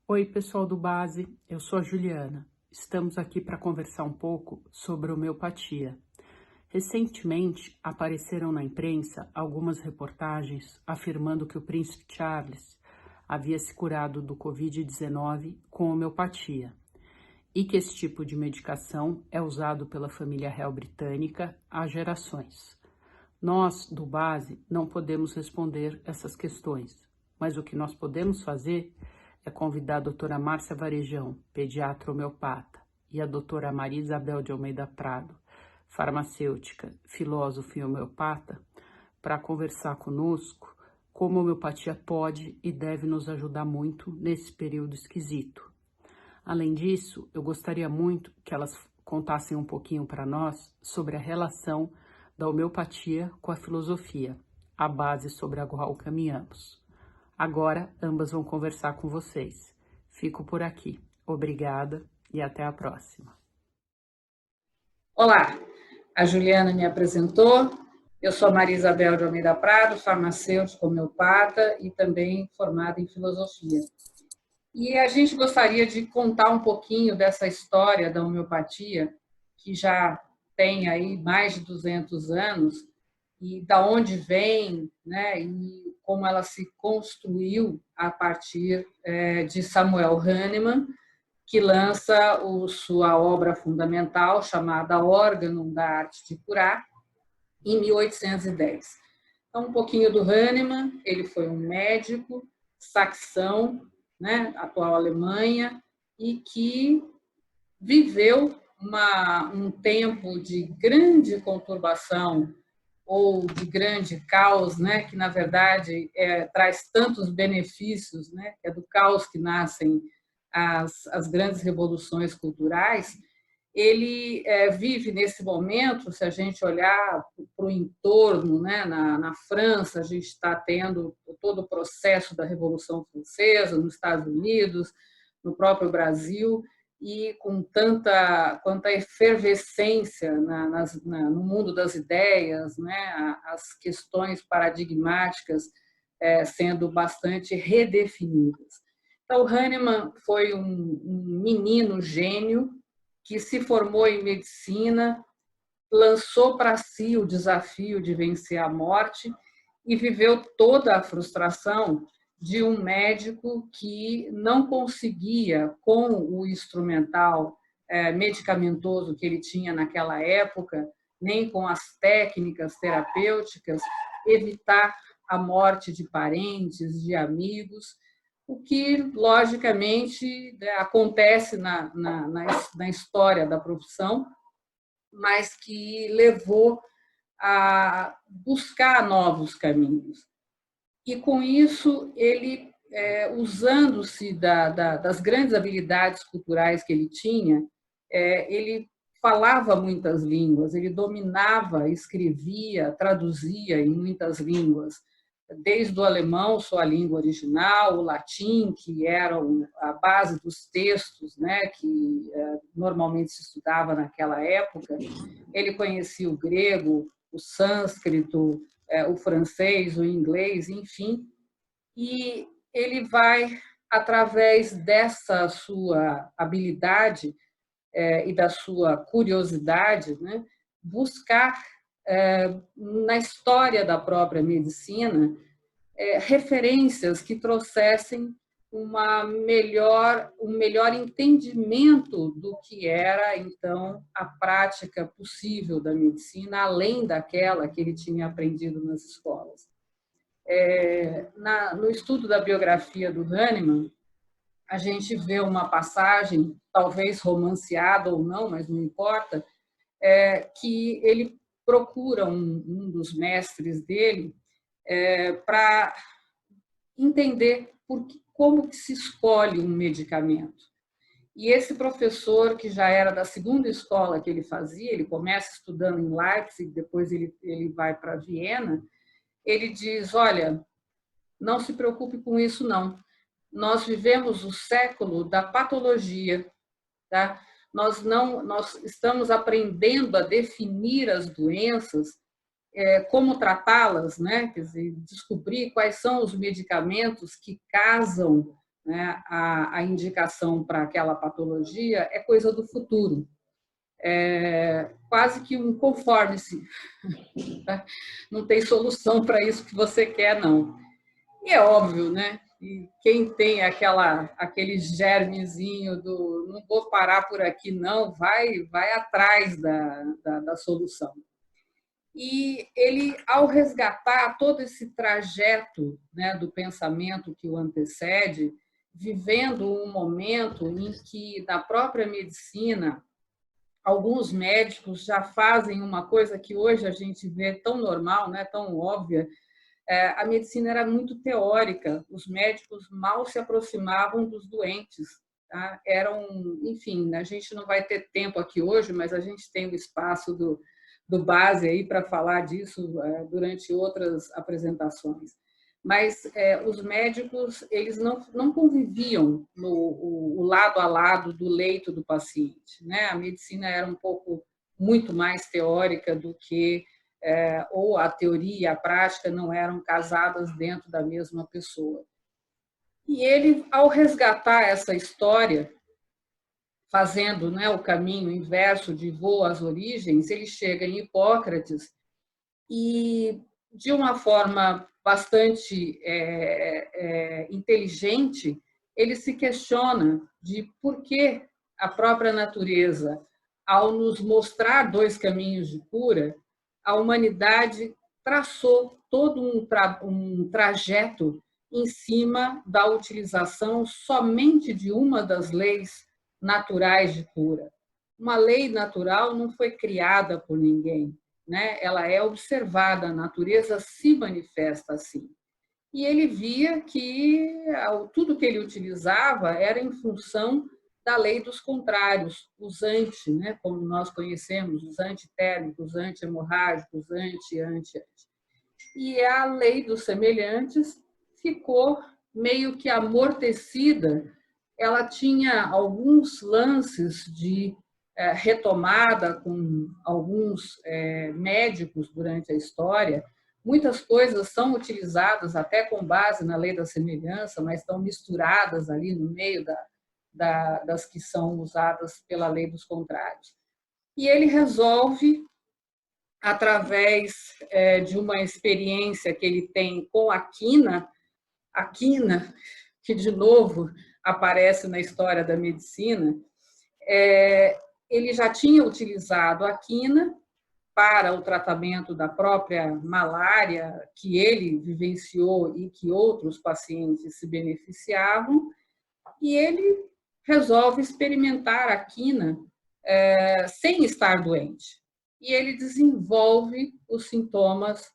Oi, pessoal do Base, eu sou a Juliana. Estamos aqui para conversar um pouco sobre homeopatia. Recentemente, apareceram na imprensa algumas reportagens afirmando que o príncipe Charles havia se curado do Covid-19 com homeopatia e que esse tipo de medicação é usado pela família real britânica há gerações. Nós, do Base, não podemos responder essas questões, mas o que nós podemos fazer é convidar a doutora Márcia Varejão, pediatra homeopata, e a doutora Maria Isabel de Almeida Prado, farmacêutica, filósofa e homeopata, para conversar conosco como a homeopatia pode e deve nos ajudar muito nesse período esquisito. Além disso, eu gostaria muito que elas contassem um pouquinho para nós sobre a relação da homeopatia com a filosofia, a base sobre a qual caminhamos. Agora, ambas vão conversar com vocês. Fico por aqui. Obrigada e até a próxima. Olá, a Juliana me apresentou. Eu sou Maria Isabel de Almeida Prado, farmacêutica homeopata e também formada em filosofia. E a gente gostaria de contar um pouquinho dessa história da homeopatia, que já tem aí mais de 200 anos, e da onde vem, né, e como ela se construiu a partir de Samuel Hahnemann, que lança sua obra fundamental, chamada Órgão da Arte de Curar, em 1810. Então, um pouquinho do Hahnemann. Ele foi um médico saxão, né, atual Alemanha, e que viveu um tempo de grande conturbação ou de grande caos, né, que na verdade traz tantos benefícios, né, é do caos que nascem as grandes revoluções culturais. Ele vive nesse momento, se a gente olhar para o entorno, né, na França, a gente está tendo todo o processo da Revolução Francesa, nos Estados Unidos, no próprio Brasil, e com quanta efervescência no mundo das ideias, né, as questões paradigmáticas sendo bastante redefinidas. Então, Hahnemann foi um menino gênio que se formou em medicina, lançou para si o desafio de vencer a morte e viveu toda a frustração de um médico que não conseguia, com o instrumental medicamentoso que ele tinha naquela época, nem com as técnicas terapêuticas, evitar a morte de parentes, de amigos, o que, logicamente, acontece na história da profissão, mas que levou a buscar novos caminhos. E, com isso, ele, usando-se das grandes habilidades culturais que ele tinha, ele falava muitas línguas, ele dominava, escrevia, traduzia em muitas línguas, desde o alemão, sua língua original, o latim, que era a base dos textos, né, que normalmente se estudava naquela época. Ele conhecia o grego, o sânscrito, o francês, o inglês, enfim, e ele vai, através dessa sua habilidade e da sua curiosidade, né, buscar na história da própria medicina referências que trouxessem um melhor entendimento do que era, então, a prática possível da medicina, além daquela que ele tinha aprendido nas escolas. No estudo da biografia do Hahnemann, a gente vê uma passagem, talvez romanceada ou não, mas não importa, que ele procura um dos mestres dele para entender como que se escolhe um medicamento. E esse professor, que já era da segunda escola que ele fazia, ele começa estudando em Leipzig, depois ele vai para Viena, ele diz: olha, não se preocupe com isso, não. Nós vivemos o século da patologia, tá? Nós estamos aprendendo a definir as doenças, como tratá-las, né? Quer dizer, descobrir quais são os medicamentos que casam né, a indicação para aquela patologia é coisa do futuro. É quase que um conforme-se. Não tem solução para isso que você quer, não. E é óbvio, né? E quem tem aquele germezinho do não vou parar por aqui, não, vai atrás da solução. E ele, ao resgatar todo esse trajeto, né, do pensamento que o antecede, vivendo um momento em que, na própria medicina, alguns médicos já fazem uma coisa que hoje a gente vê tão normal, né, tão óbvia. A medicina era muito teórica, os médicos mal se aproximavam dos doentes. Tá? Enfim, a gente não vai ter tempo aqui hoje, mas a gente tem o espaço do base aí para falar disso durante outras apresentações. Mas os médicos, eles não conviviam o lado a lado do leito do paciente, né? A medicina era um pouco muito mais teórica do que ou a teoria e a prática não eram casadas dentro da mesma pessoa. E ele, ao resgatar essa história, fazendo, né, o caminho inverso de voo às origens, ele chega em Hipócrates e, de uma forma bastante inteligente, ele se questiona de por que a própria natureza, ao nos mostrar dois caminhos de cura, a humanidade traçou todo um trajeto em cima da utilização somente de uma das leis naturais de cura. Uma lei natural não foi criada por ninguém, né? Ela é observada, a natureza se manifesta assim. E ele via que tudo que ele utilizava era em função da lei dos contrários, os anti, né? Como nós conhecemos, os antitérmicos, anti-hemorrágicos, anti. E a lei dos semelhantes ficou meio que amortecida. Ela tinha alguns lances de retomada com alguns médicos durante a história. Muitas coisas são utilizadas até com base na lei da semelhança, mas estão misturadas ali no meio das que são usadas pela lei dos contrários. E ele resolve, através de uma experiência que ele tem com a quina, que de novo aparece na história da medicina, ele já tinha utilizado a quina para o tratamento da própria malária que ele vivenciou e que outros pacientes se beneficiavam, e ele resolve experimentar a quina sem estar doente. E ele desenvolve os sintomas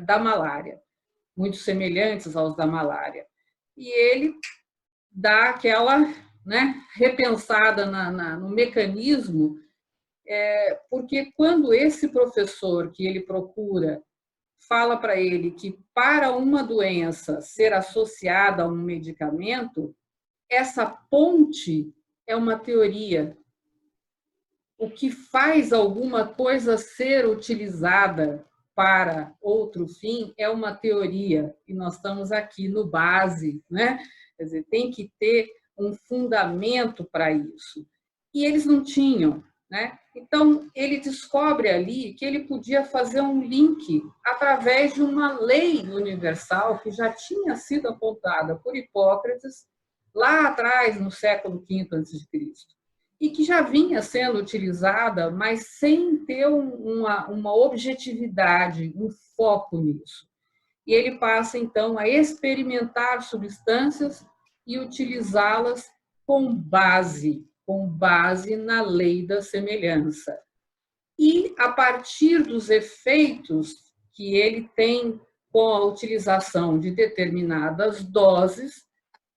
da malária, muito semelhantes aos da malária. E ele dá aquela, né, repensada no mecanismo, porque quando esse professor que ele procura fala para ele que para uma doença ser associada a um medicamento, essa ponte é uma teoria. O que faz alguma coisa ser utilizada para outro fim é uma teoria, e nós estamos aqui no base, né? Quer dizer, tem que ter um fundamento para isso. E eles não tinham, né? Então, ele descobre ali que ele podia fazer um link através de uma lei universal que já tinha sido apontada por Hipócrates lá atrás, no século V a.C., e que já vinha sendo utilizada, mas sem ter uma objetividade, um foco nisso. E ele passa, então, a experimentar substâncias e utilizá-las com base na lei da semelhança. E, a partir dos efeitos que ele tem com a utilização de determinadas doses,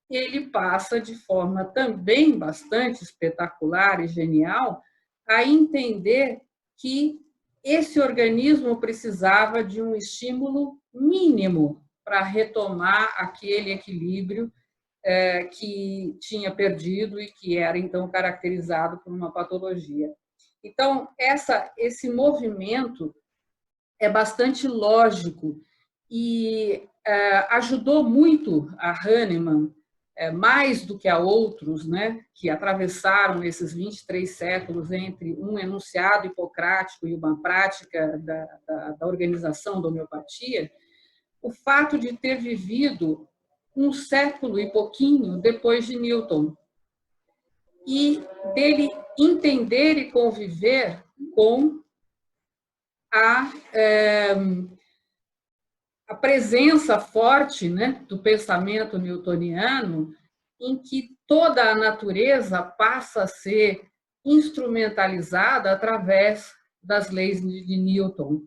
ele passa, de forma também bastante espetacular e genial, a entender que esse organismo precisava de um estímulo mínimo para retomar aquele equilíbrio que tinha perdido e que era, então, caracterizado por uma patologia. Então, esse movimento é bastante lógico e ajudou muito a Hahnemann mais do que a outros, né, que atravessaram esses 23 séculos entre um enunciado hipocrático e uma prática da organização da homeopatia, o fato de ter vivido um século e pouquinho depois de Newton e dele entender e conviver com a, a presença forte, né, do pensamento newtoniano, em que toda a natureza passa a ser instrumentalizada através das leis de Newton.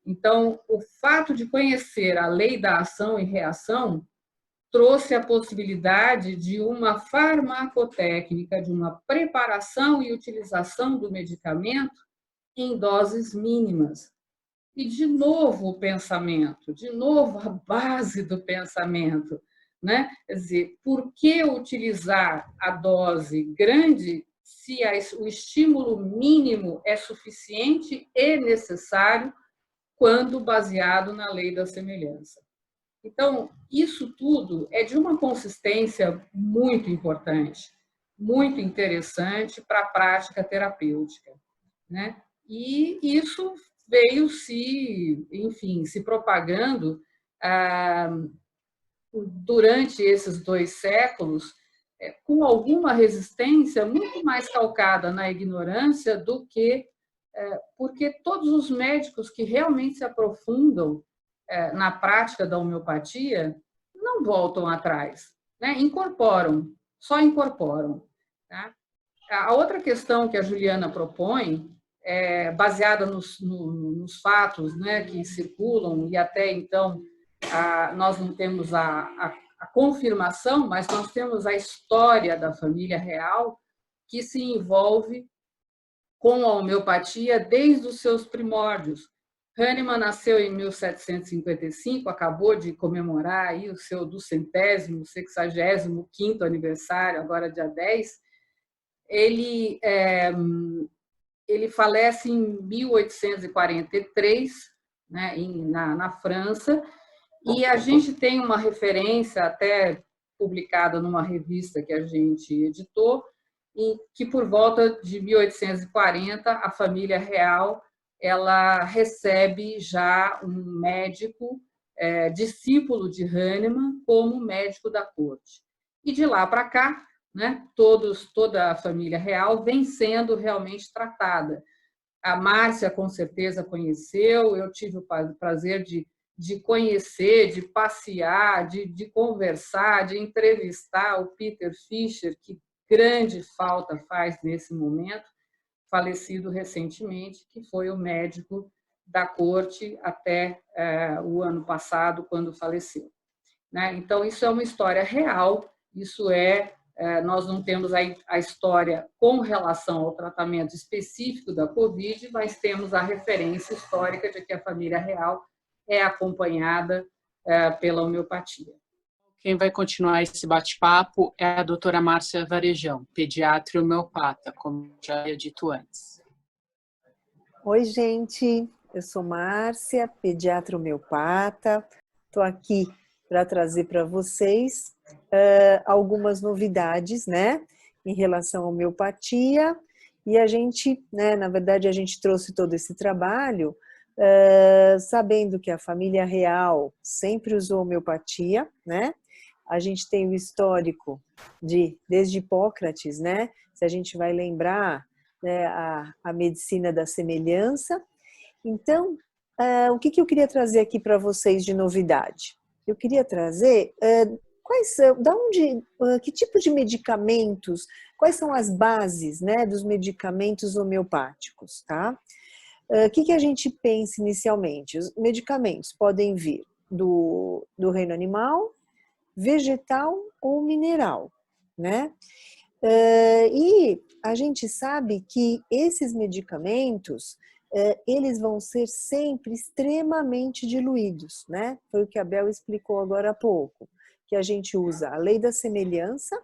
Então, o fato de conhecer a lei da ação e reação trouxe a possibilidade de uma farmacotécnica, de uma preparação e utilização do medicamento em doses mínimas. E, de novo, o pensamento, de novo, a base do pensamento. Né? Quer dizer, por que utilizar a dose grande se o estímulo mínimo é suficiente e necessário quando baseado na lei da semelhança? Então, isso tudo é de uma consistência muito importante, muito interessante para a prática terapêutica, né? E isso veio se propagando durante esses 2 séculos com alguma resistência muito mais calcada na ignorância do que porque todos os médicos que realmente se aprofundam na prática da homeopatia não voltam atrás, né? Incorporam, só incorporam. Tá? A outra questão que a Juliana propõe, baseada nos fatos, né, que circulam, e até então nós não temos a confirmação, mas nós temos a história da família real que se envolve com a homeopatia desde os seus primórdios. Hahnemann nasceu em 1755, acabou de comemorar aí o seu 200º, 65º aniversário, agora dia 10. Ele falece em 1843, né, na França, e a gente tem uma referência até publicada numa revista que a gente editou, em que por volta de 1840 a família real ela recebe já um médico discípulo de Hahnemann como médico da corte. E de lá para cá, né, toda a família real vem sendo realmente tratada. A Márcia, com certeza, conheceu, eu tive o prazer de conhecer, de passear, de conversar, de entrevistar o Peter Fischer, que grande falta faz nesse momento, falecido recentemente, que foi o médico da corte até o ano passado, quando faleceu. Né? Então, isso é uma história real, nós não temos a história com relação ao tratamento específico da Covid, mas temos a referência histórica de que a família real é acompanhada pela homeopatia. Quem vai continuar esse bate-papo é a doutora Márcia Varejão, pediatra e homeopata, como já havia dito antes. Oi, gente. Eu sou Márcia, pediatra homeopata. Estou aqui para trazer para vocês algumas novidades, né, em relação à homeopatia. E a gente, né, na verdade, a gente trouxe todo esse trabalho sabendo que a família real sempre usou homeopatia, né? A gente tem o histórico desde Hipócrates, né? Se a gente vai lembrar, né, a medicina da semelhança. Então, o que eu queria trazer aqui para vocês de novidade? Eu queria trazer que tipo de medicamentos, quais são as bases, né, dos medicamentos homeopáticos, tá? O que a gente pensa inicialmente? Os medicamentos podem vir do reino animal, vegetal ou mineral, né? E a gente sabe que esses medicamentos, eles vão ser sempre extremamente diluídos, né? Foi o que a Bel explicou agora há pouco, que a gente usa a lei da semelhança,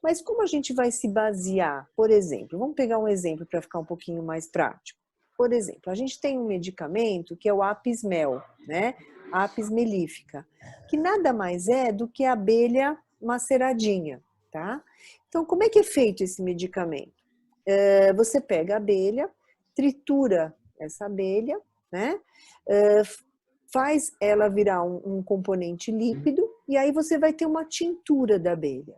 mas como a gente vai se basear? Por exemplo, vamos pegar um exemplo para ficar um pouquinho mais prático. Por exemplo, a gente tem um medicamento que é o Apis mel, né? A Apis mellifera, que nada mais é do que a abelha maceradinha, tá? Então, como é que é feito esse medicamento? Você pega a abelha, tritura essa abelha, né? Faz ela virar um componente líquido e aí você vai ter uma tintura da abelha.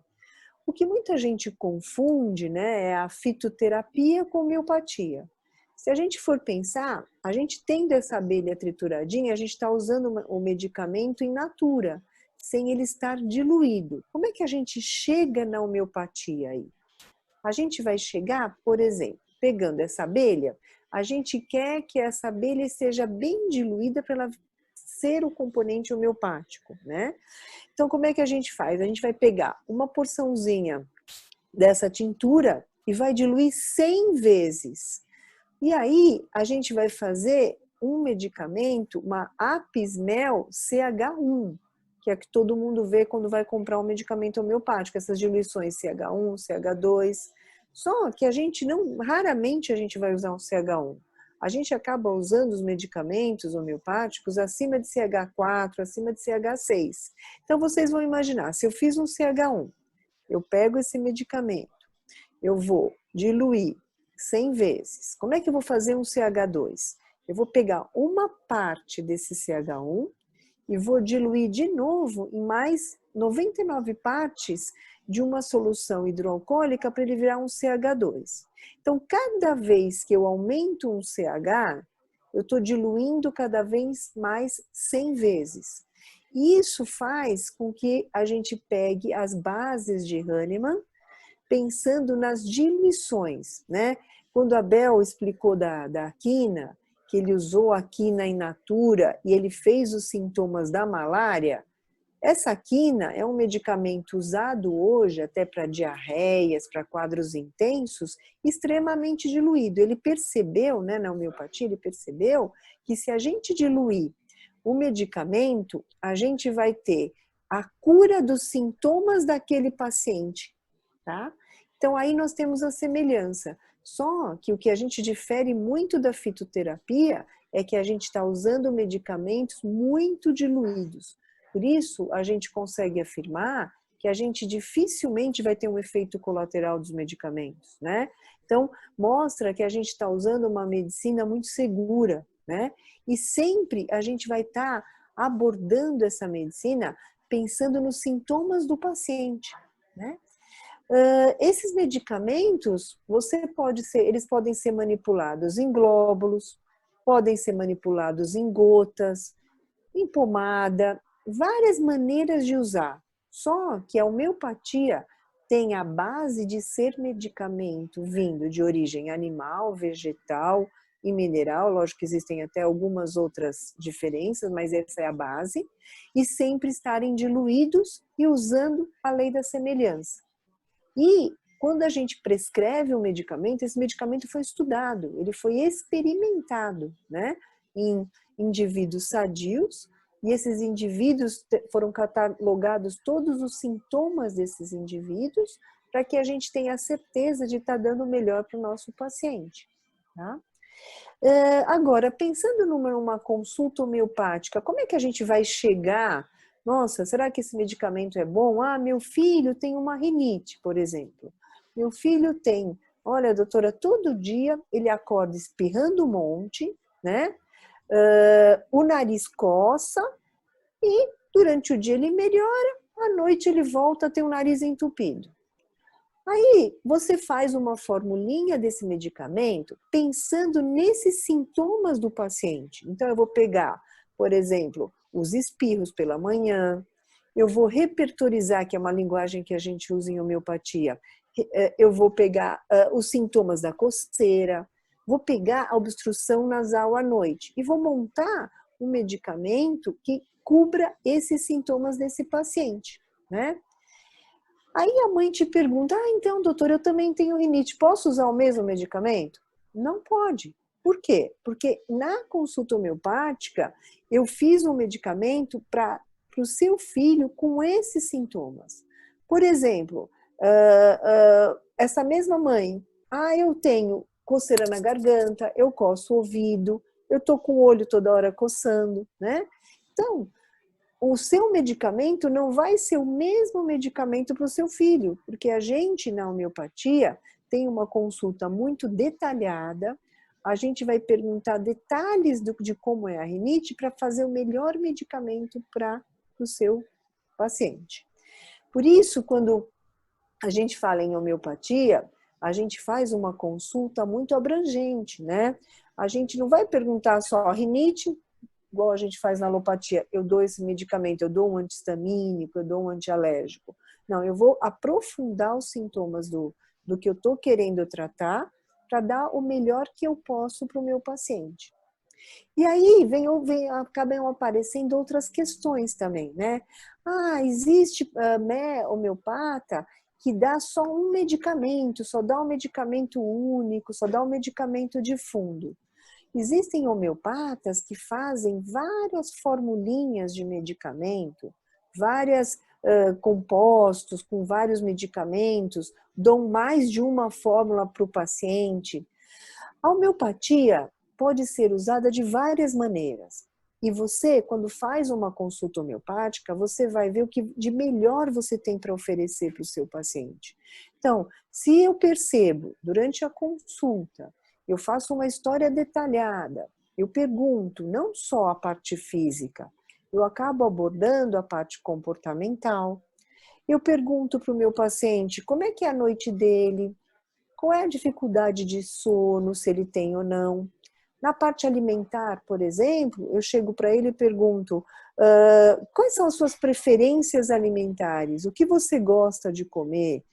O que muita gente confunde, né, é a fitoterapia com homeopatia. Se a gente for pensar, a gente tendo essa abelha trituradinha, a gente está usando o medicamento in natura, sem ele estar diluído. Como é que a gente chega na homeopatia aí? A gente vai chegar, por exemplo, pegando essa abelha, a gente quer que essa abelha seja bem diluída para ela ser o componente homeopático, né? Então, como é que a gente faz? A gente vai pegar uma porçãozinha dessa tintura e vai diluir 100 vezes. E aí, a gente vai fazer um medicamento, uma Apismel CH1, que é que todo mundo vê quando vai comprar um medicamento homeopático, essas diluições CH1, CH2. Só que a gente raramente a gente vai usar um CH1. A gente acaba usando os medicamentos homeopáticos acima de CH4, acima de CH6. Então, vocês vão imaginar, se eu fiz um CH1, eu pego esse medicamento, eu vou diluir 100 vezes. Como é que eu vou fazer um CH2? Eu vou pegar uma parte desse CH1 e vou diluir de novo em mais 99 partes de uma solução hidroalcoólica para ele virar um CH2. Então, cada vez que eu aumento um CH, eu estou diluindo cada vez mais 100 vezes. E isso faz com que a gente pegue as bases de Hahnemann, pensando nas diluições, né? Quando a Bel explicou da quina, que ele usou a quina in natura e ele fez os sintomas da malária, essa quina é um medicamento usado hoje até para diarreias, para quadros intensos, extremamente diluído. Ele percebeu, né, na homeopatia, ele percebeu que se a gente diluir o medicamento, a gente vai ter a cura dos sintomas daquele paciente, tá? Então aí nós temos a semelhança. Só que o que a gente difere muito da fitoterapia é que a gente está usando medicamentos muito diluídos. Por isso, a gente consegue afirmar que a gente dificilmente vai ter um efeito colateral dos medicamentos, né? Então, mostra que a gente está usando uma medicina muito segura, né? E sempre a gente vai estar abordando essa medicina pensando nos sintomas do paciente, né? Esses medicamentos, eles podem ser manipulados em glóbulos, podem ser manipulados em gotas, em pomada, várias maneiras de usar. Só que a homeopatia tem a base de ser medicamento vindo de origem animal, vegetal e mineral. Lógico que existem até algumas outras diferenças, mas essa é a base. E sempre estarem diluídos e usando a lei da semelhança. E quando a gente prescreve um medicamento, esse medicamento foi estudado, ele foi experimentado, né, em indivíduos sadios, e esses indivíduos foram catalogados todos os sintomas desses indivíduos para que a gente tenha a certeza de estar dando o melhor para o nosso paciente, tá? Agora, pensando numa consulta homeopática, como é que a gente vai chegar? Nossa, será que esse medicamento é bom? Ah, meu filho tem uma rinite, por exemplo. Meu filho tem, olha, doutora, todo dia ele acorda espirrando um monte, né? O nariz coça e durante o dia ele melhora, à noite ele volta a ter o nariz entupido. Aí você faz uma formulinha desse medicamento pensando nesses sintomas do paciente. Então eu vou pegar, por exemplo, os espirros pela manhã, eu vou repertorizar, que é uma linguagem que a gente usa em homeopatia, eu vou pegar os sintomas da coceira, vou pegar a obstrução nasal à noite e vou montar um medicamento que cubra esses sintomas desse paciente, né? Aí a mãe te pergunta, então, doutor, eu também tenho rinite, posso usar o mesmo medicamento? Não pode. Por quê? Porque na consulta homeopática, eu fiz um medicamento para o seu filho com esses sintomas. Por exemplo, essa mesma mãe, eu tenho coceira na garganta, eu coço o ouvido, eu tô com o olho toda hora coçando, né? Então, o seu medicamento não vai ser o mesmo medicamento para o seu filho, porque a gente na homeopatia tem uma consulta muito detalhada, a gente vai perguntar detalhes de como é a rinite para fazer o melhor medicamento para o seu paciente. Por isso, quando a gente fala em homeopatia, a gente faz uma consulta muito abrangente, né? A gente não vai perguntar só rinite, igual a gente faz na alopatia, eu dou esse medicamento, eu dou um anti-histamínico, eu dou um antialérgico. Não, eu vou aprofundar os sintomas do que eu estou querendo tratar para dar o melhor que eu posso para o meu paciente. E aí acabam aparecendo outras questões também, né? Existe homeopata que dá só um medicamento, só dá um medicamento único, só dá um medicamento de fundo. Existem homeopatas que fazem várias formulinhas de medicamento, vários compostos com vários medicamentos, dão mais de uma fórmula para o paciente. A homeopatia pode ser usada de várias maneiras. E você, quando faz uma consulta homeopática, você vai ver o que de melhor você tem para oferecer para o seu paciente. Então, se eu percebo durante a consulta, eu faço uma história detalhada, eu pergunto não só a parte física, eu acabo abordando a parte comportamental. Eu pergunto para o meu paciente como é que é a noite dele, qual é a dificuldade de sono, se ele tem ou não. Na parte alimentar, por exemplo, eu chego para ele e pergunto quais são as suas preferências alimentares, o que você gosta de comer.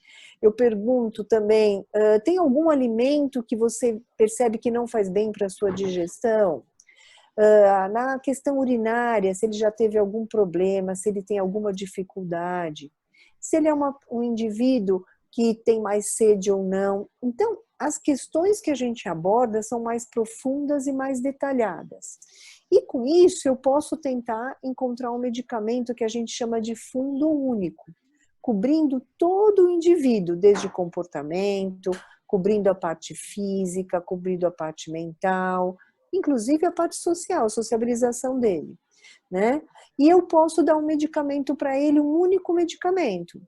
Eu pergunto também, tem algum alimento que você percebe que não faz bem para a sua digestão? Na questão urinária, se ele já teve algum problema, se ele tem alguma dificuldade, se ele é um indivíduo que tem mais sede ou não. Então, as questões que a gente aborda são mais profundas e mais detalhadas. E com isso, eu posso tentar encontrar um medicamento que a gente chama de fundo único, cobrindo todo o indivíduo, desde comportamento, cobrindo a parte física, cobrindo a parte mental, inclusive a parte social, a sociabilização dele, né? E eu posso dar um medicamento para ele, um único medicamento.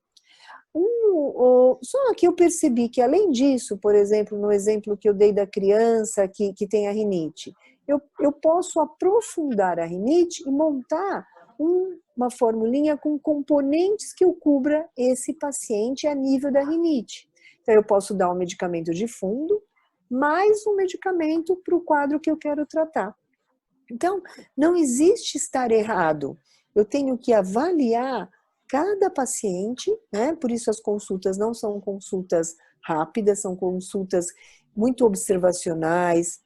Só que eu percebi que, além disso, por exemplo, no exemplo que eu dei da criança que tem a rinite, eu posso aprofundar a rinite e montar uma formulinha com componentes que eu cubra esse paciente a nível da rinite. Então, eu posso dar um medicamento de fundo, mais um medicamento para o quadro que eu quero tratar. Então, não existe estar errado. Eu tenho que avaliar cada paciente, né? Por isso as consultas não são consultas rápidas, são consultas muito observacionais,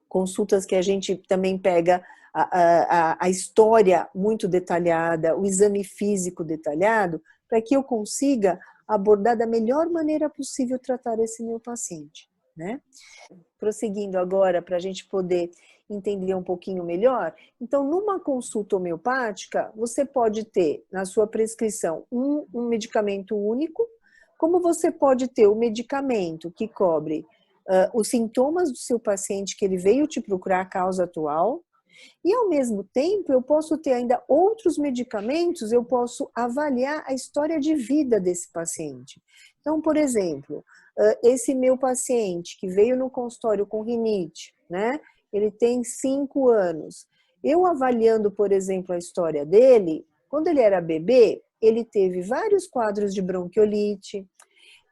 consultas que a gente também pega a história muito detalhada, o exame físico detalhado, para que eu consiga abordar da melhor maneira possível tratar esse meu paciente, né? Prosseguindo agora, para a gente poder entender um pouquinho melhor, então, numa consulta homeopática, você pode ter na sua prescrição um medicamento único, como você pode ter o medicamento que cobre os sintomas do seu paciente que ele veio te procurar, a causa atual, e ao mesmo tempo eu posso ter ainda outros medicamentos, eu posso avaliar a história de vida desse paciente. Então, por exemplo, esse meu paciente que veio no consultório com rinite, né? Ele tem 5 anos. Eu avaliando, por exemplo, a história dele, quando ele era bebê, ele teve vários quadros de bronquiolite,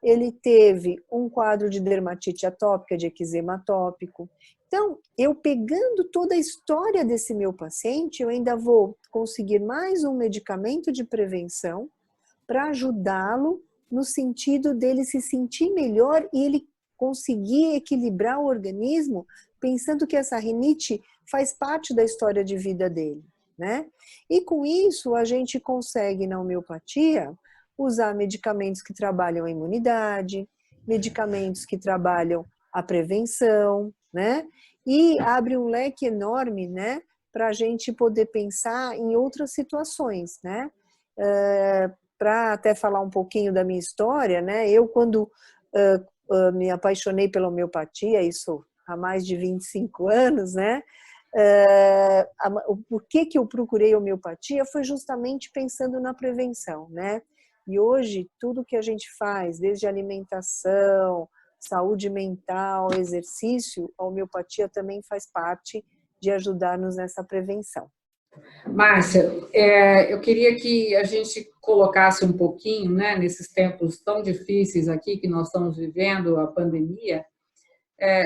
ele teve um quadro de dermatite atópica, de eczema atópico. Então, eu pegando toda a história desse meu paciente, eu ainda vou conseguir mais um medicamento de prevenção para ajudá-lo no sentido dele se sentir melhor e ele conseguir equilibrar o organismo, pensando que essa rinite faz parte da história de vida dele, né? E com isso, a gente consegue, na homeopatia, usar medicamentos que trabalham a imunidade, medicamentos que trabalham a prevenção, né? E abre um leque enorme, né? Para a gente poder pensar em outras situações, né? Para até falar um pouquinho da minha história, né? Eu, quando me apaixonei pela homeopatia, isso há mais de 25 anos, né? O porquê que eu procurei homeopatia foi justamente pensando na prevenção, né? E hoje, tudo que a gente faz, desde alimentação, saúde mental, exercício, a homeopatia também faz parte de ajudar-nos nessa prevenção. Márcia, eu queria que a gente colocasse um pouquinho, né, nesses tempos tão difíceis aqui que nós estamos vivendo, a pandemia,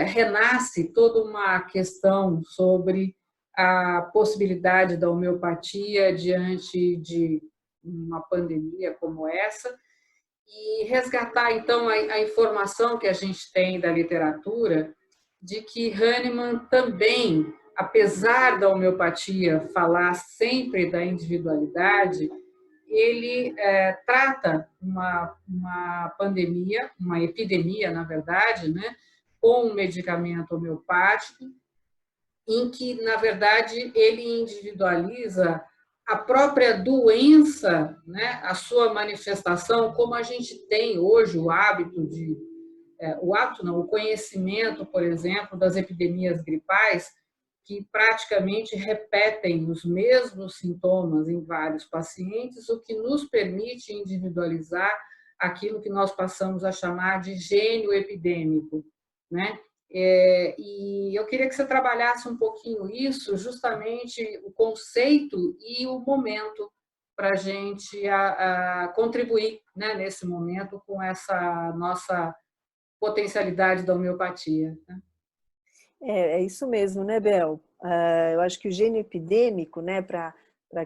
renasce toda uma questão sobre a possibilidade da homeopatia diante de uma pandemia como essa, e resgatar, então, a informação que a gente tem da literatura de que Hahnemann também, apesar da homeopatia falar sempre da individualidade, ele trata uma pandemia, uma epidemia, na verdade, né, com um medicamento homeopático, em que, na verdade, ele individualiza a própria doença, né, a sua manifestação, como a gente tem hoje o hábito de, o conhecimento, por exemplo, das epidemias gripais, que praticamente repetem os mesmos sintomas em vários pacientes, o que nos permite individualizar aquilo que nós passamos a chamar de gênio epidêmico, né? E eu queria que você trabalhasse um pouquinho isso, justamente o conceito e o momento, para a gente contribuir, né, nesse momento com essa nossa potencialidade da homeopatia. Né? É isso mesmo, né, Bel? Eu acho que o gênio epidêmico, né, para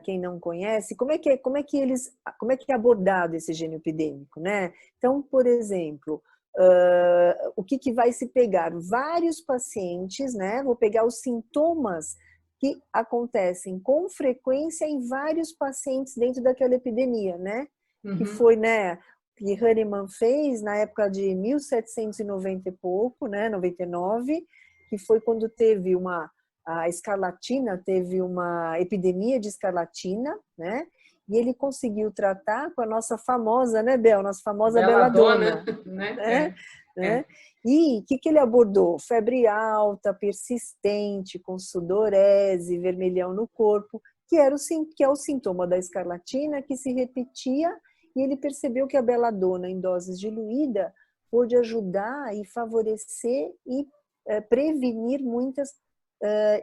quem não conhece, como é que é abordado esse gênio epidêmico, né? Então, por exemplo, o que vai se pegar? Vários pacientes, né? Vou pegar os sintomas que acontecem com frequência em vários pacientes dentro daquela epidemia, né? Uhum. Que foi, né? Que Hahnemann fez na época de 1790 e pouco, né? 99, que foi quando teve a escarlatina, teve uma epidemia de escarlatina, né? E ele conseguiu tratar com a nossa famosa, né, Bel? Nossa famosa Belladonna, né? E o que ele abordou? Febre alta, persistente, com sudorese, vermelhão no corpo, que é o sintoma da escarlatina, que se repetia, e ele percebeu que a Belladonna, em doses diluída, pôde ajudar e favorecer e prevenir muitas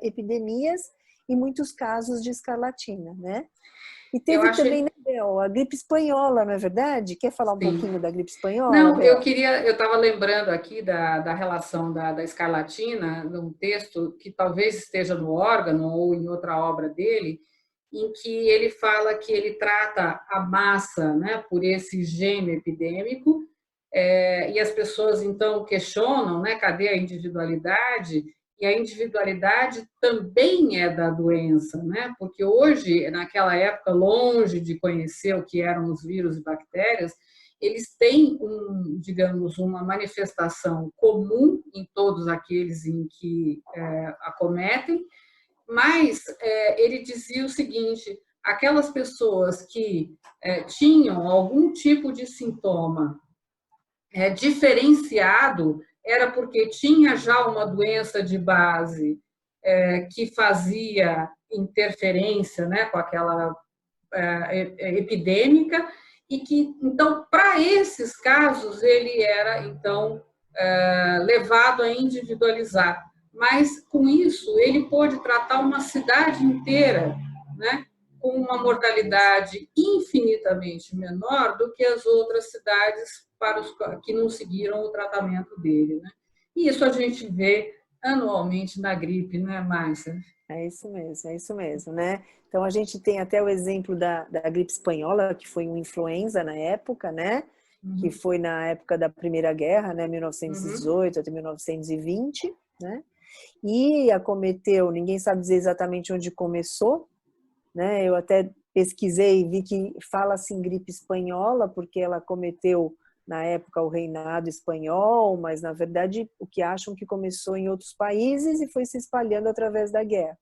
epidemias e muitos casos de escarlatina, né? E teve também, né, Bel, a gripe espanhola, não é verdade? Quer falar um pouquinho da gripe espanhola, Não, Bel? eu estava lembrando aqui da relação da escarlatina, num texto que talvez esteja no órgão ou em outra obra dele, em que ele fala que ele trata a massa, né, por esse gênio epidêmico, e as pessoas então questionam, né, cadê a individualidade? E a individualidade também é da doença, né? Porque hoje, naquela época, longe de conhecer o que eram os vírus e bactérias, eles têm, digamos, uma manifestação comum em todos aqueles em que acometem, mas ele dizia o seguinte: aquelas pessoas que tinham algum tipo de sintoma diferenciado era porque tinha já uma doença de base que fazia interferência, né, com aquela epidêmica, e que, então, para esses casos, ele era, então, levado a individualizar. Mas, com isso, ele pôde tratar uma cidade inteira, né, com uma mortalidade infinitamente menor do que as outras cidades para os que não seguiram o tratamento dele. Né? E isso a gente vê anualmente na gripe, não é, Márcia? É isso mesmo, né? Então a gente tem até o exemplo da gripe espanhola, que foi uma influenza na época, né? Uhum. Que foi na época da Primeira Guerra, né? 1918 até 1920, né? E acometeu, ninguém sabe dizer exatamente onde começou, né? Eu até pesquisei e vi que fala-se em gripe espanhola, porque ela acometeu na época o reinado espanhol, mas na verdade o que acham que começou em outros países e foi se espalhando através da guerra,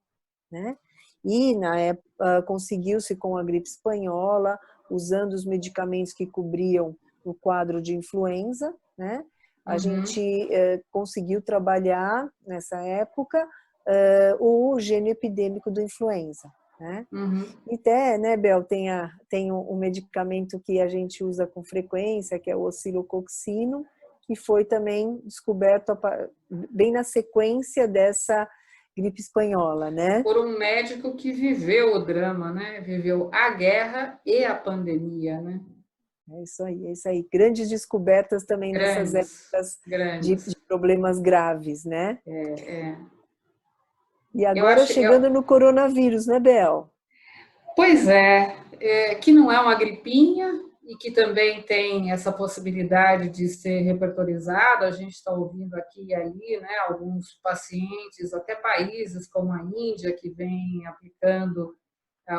né? E na época conseguiu-se com a gripe espanhola, usando os medicamentos que cobriam o quadro de influenza, né? A gente conseguiu trabalhar nessa época o gênio epidêmico do influenza, né? Uhum. E até, né, Bel, tem um medicamento que a gente usa com frequência, que é o oscilococcino, que foi também descoberto bem na sequência dessa gripe espanhola, né? Por um médico que viveu o drama, né? Viveu a guerra e a pandemia, né? É isso aí, é isso aí. Grandes descobertas também nessas Grandes, épocas de grandes. problemas graves, né? É. E Eu agora acho, chegando no coronavírus, né, Bel? pois que não é uma gripinha e que também tem essa possibilidade de ser repertorizado. A gente está ouvindo aqui e ali, né, alguns pacientes, até países como a Índia, que vem aplicando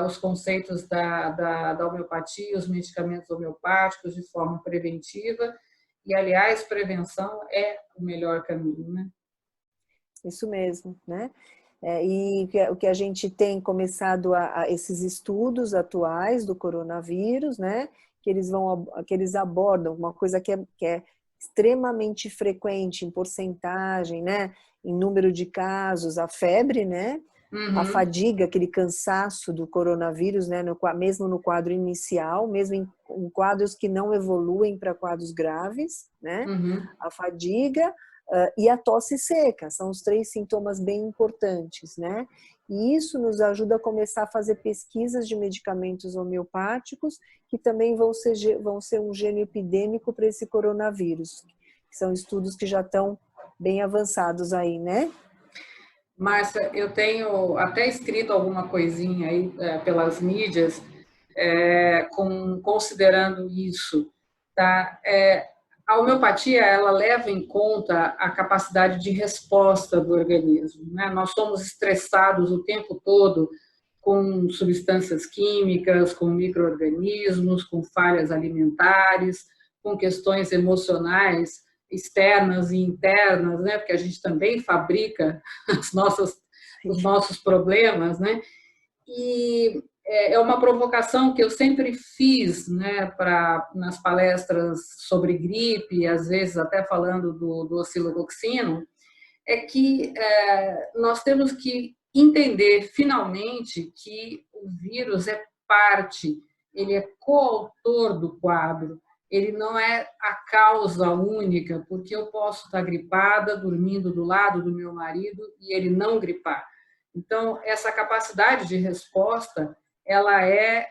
os conceitos da homeopatia, os medicamentos homeopáticos de forma preventiva. E, aliás, prevenção é o melhor caminho, né? Isso mesmo, né? E o que a gente tem começado a esses estudos atuais do coronavírus, né? Que eles abordam uma coisa que é extremamente frequente em porcentagem, né? Em número de casos, a febre, né? A Uhum, fadiga, aquele cansaço do coronavírus, né? Mesmo no quadro inicial, mesmo em quadros que não evoluem para quadros graves, né? uhum. A fadiga e a tosse seca, são os 3 sintomas bem importantes, né? E isso nos ajuda a começar a fazer pesquisas de medicamentos homeopáticos que também vão ser um gênio epidêmico para esse coronavírus, que são estudos que já estão bem avançados aí, né? Márcia, eu tenho até escrito alguma coisinha aí pelas mídias, considerando isso, tá? A homeopatia, ela leva em conta a capacidade de resposta do organismo, né? Nós somos estressados o tempo todo com substâncias químicas, com micro-organismos, com falhas alimentares, com questões emocionais externas e internas, né? Porque a gente também fabrica os nossos problemas, né? E é uma provocação que eu sempre fiz, né, nas palestras sobre gripe, às vezes até falando do oscilococcino, é que nós temos que entender finalmente que o vírus é parte, ele é coautor do quadro, ele não é a causa única, porque eu posso estar gripada, dormindo do lado do meu marido e ele não gripar. Então, essa capacidade de resposta, ela é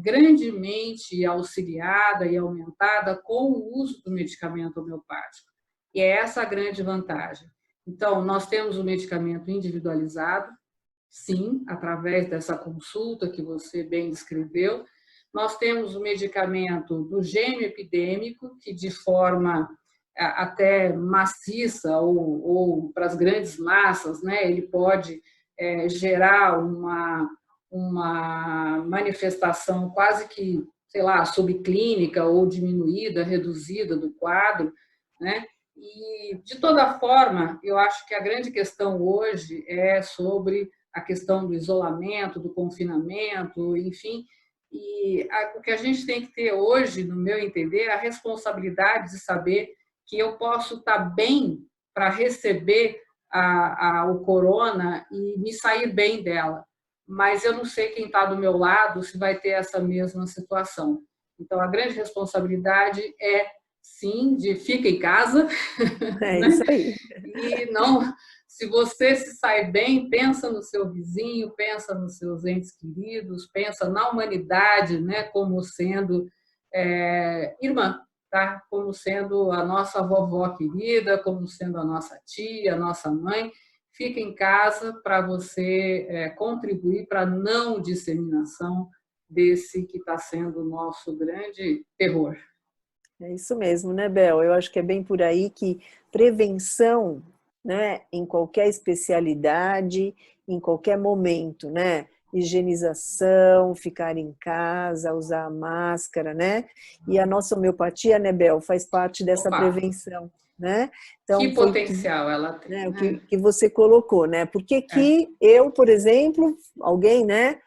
grandemente auxiliada e aumentada com o uso do medicamento homeopático. E é essa a grande vantagem. Então, nós temos o medicamento individualizado, sim, através dessa consulta que você bem descreveu. Nós temos o medicamento do gênio epidêmico, que de forma até maciça ou para as grandes massas, né, ele pode gerar uma manifestação quase que, sei lá, subclínica ou diminuída, reduzida do quadro, né? E, de toda forma, eu acho que a grande questão hoje é sobre a questão do isolamento, do confinamento, enfim, e o que a gente tem que ter hoje, no meu entender, é a responsabilidade de saber que eu posso estar bem para receber o corona e me sair bem dela, mas eu não sei quem está do meu lado se vai ter essa mesma situação. Então, a grande responsabilidade é, sim, de fica em casa, É né? isso aí. E não, se você se sai bem, pensa no seu vizinho, pensa nos seus entes queridos, pensa na humanidade, né, como sendo irmã, tá? Como sendo a nossa vovó querida, como sendo a nossa tia, a nossa mãe. Fica em casa para você contribuir para a não disseminação desse que está sendo o nosso grande terror. É isso mesmo, né, Bel? Eu acho que é bem por aí que prevenção, né, em qualquer especialidade, em qualquer momento, né? Higienização, ficar em casa, usar a máscara, né? E a nossa homeopatia, né, Bel, faz parte dessa Opa, prevenção, né? que Então, foi o que, potencial ela tem, né, né? que você colocou, né? Por que que eu, por exemplo, alguém, né?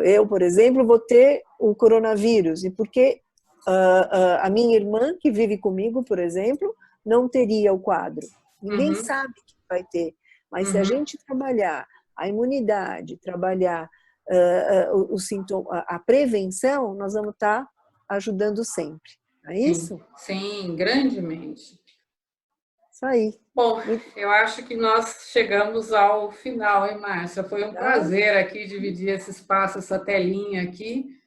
Eu, por exemplo, vou ter o coronavírus. E por que a minha irmã, que vive comigo, por exemplo, não teria o quadro? Ninguém Uhum. sabe que vai ter. Mas se a gente trabalhar a imunidade, trabalhar o sintoma, a prevenção, nós vamos estar ajudando sempre. Não é isso? Sim, grandemente. Isso aí. Bom, eu acho que nós chegamos ao final, hein, Márcia? Foi um prazer aqui dividir esse espaço, essa telinha aqui,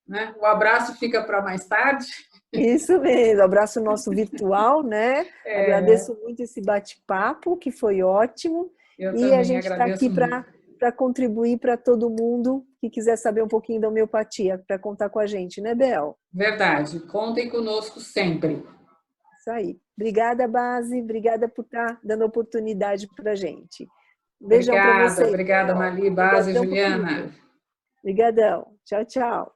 né? O abraço fica para mais tarde. Isso mesmo, abraço nosso virtual, né? Agradeço muito esse bate-papo, que foi ótimo. Eu e a também gente está aqui para contribuir para todo mundo que quiser saber um pouquinho da homeopatia, para contar com a gente, né, Bel? Verdade, contem conosco sempre. Isso aí. Obrigada, Base, obrigada por estar dando oportunidade para a gente. Beijão para vocês. Obrigada, Mali, Base e Juliana. Obrigadão. Tchau, tchau.